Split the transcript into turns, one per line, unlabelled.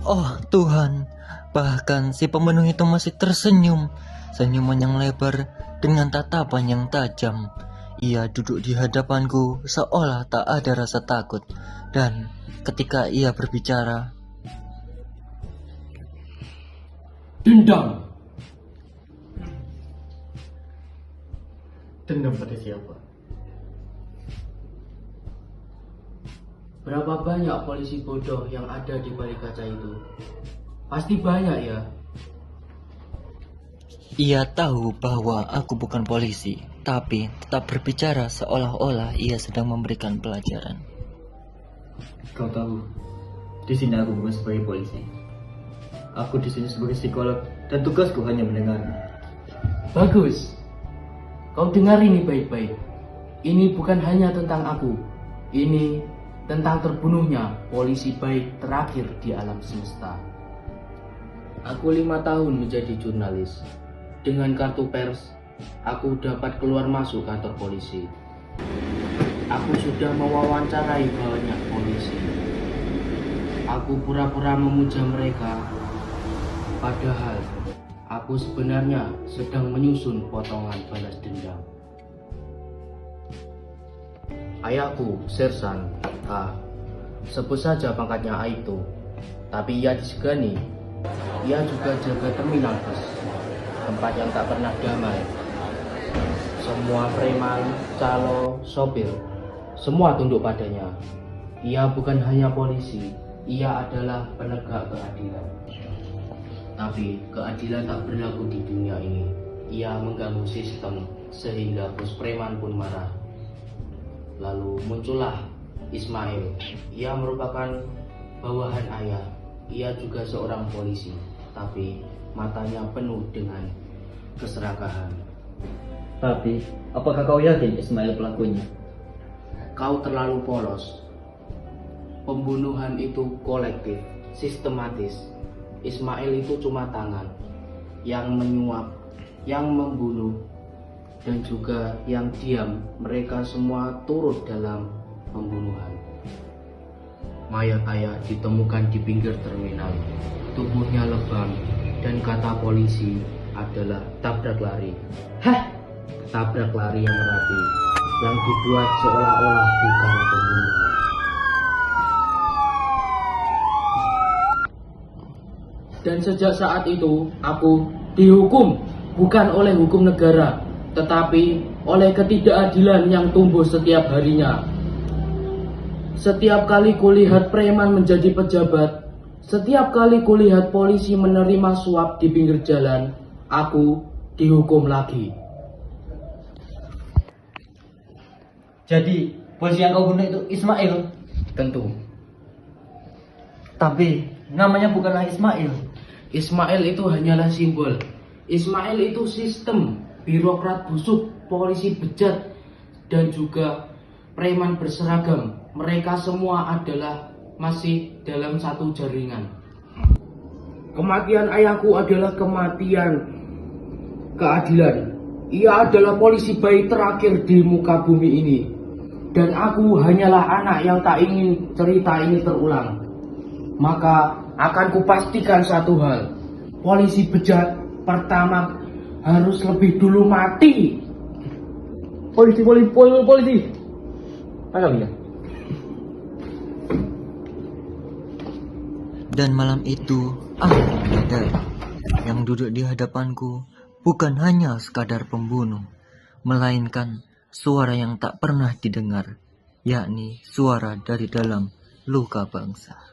Oh Tuhan, bahkan si pembunuh itu masih tersenyum, senyuman yang lebar dengan tatapan yang tajam. Ia duduk di hadapanku seolah tak ada rasa takut, dan ketika ia berbicara,
Dendam. Dendam pada siapa? Berapa banyak polisi bodoh yang ada di balik kaca itu? Pasti banyak ya.
ia tahu bahwa aku bukan polisi, tapi tetap berbicara seolah-olah ia sedang memberikan pelajaran.
Kau tahu, di sini aku bukan sebagai polisi. Aku di sini sebagai psikolog dan tugasku hanya mendengarmu.
Bagus. Kau dengar ini baik-baik. Ini bukan hanya tentang aku. Ini tentang terbunuhnya polisi baik terakhir di alam semesta. Aku 5 tahun menjadi jurnalis. Dengan kartu pers, aku dapat keluar masuk kantor polisi. Aku sudah mewawancarai banyak polisi. Aku pura-pura memuja mereka, padahal aku sebenarnya sedang menyusun potongan balas dendam. Ayahku, Sersan A. Sebut saja pangkatnya Aito. Tapi ia disegani. Ia juga jaga terminal bus, tempat yang tak pernah damai. Semua preman, calo, sopir, semua tunduk padanya. Ia bukan hanya polisi, ia adalah penegak keadilan. Tapi keadilan tak berlaku di dunia ini. Ia mengganggu sistem sehingga bos preman pun marah. Lalu muncullah Ismail. Ia merupakan bawahan ayah. Ia juga seorang polisi, tapi matanya penuh dengan keserakahan.
Tapi, apakah kau yakin Ismail pelakunya?
Kau terlalu polos. Pembunuhan itu kolektif, sistematis. Ismail itu cuma tangan yang menyuap, yang membunuh, dan juga yang diam. Mereka semua turut dalam pembunuhan. Mayat ayah ditemukan di pinggir terminal. Tubuhnya lebam dan kata polisi adalah tabrak lari. Hah? Tabrak lari yang rapi, yang dibuat seolah-olah bukan pembunuhan. Dan sejak saat itu, aku dihukum bukan oleh hukum negara, tetapi oleh ketidakadilan yang tumbuh setiap harinya. Setiap kali kulihat preman menjadi pejabat, setiap kali kulihat polisi menerima suap di pinggir jalan, aku dihukum lagi.
Jadi, polisi yang kau bunuh itu Ismail?
Tentu,
Tapi, namanya bukanlah Ismail.
Ismail itu hanyalah simbol. Ismail itu sistem, birokrat busuk, polisi bejat, dan juga preman berseragam. Mereka semua adalah masih dalam satu jaringan. Kematian ayahku adalah kematian keadilan. Ia adalah polisi baik terakhir di muka bumi ini. Dan aku hanyalah anak yang tak ingin cerita ini terulang. Maka akan kupastikan satu hal. Polisi bejat pertama harus lebih dulu mati. Polisi. Tangkap dia.
Dan malam itu, aku menyadari yang duduk di hadapanku bukan hanya sekadar pembunuh, melainkan suara yang tak pernah didengar, yakni suara dari dalam luka bangsa.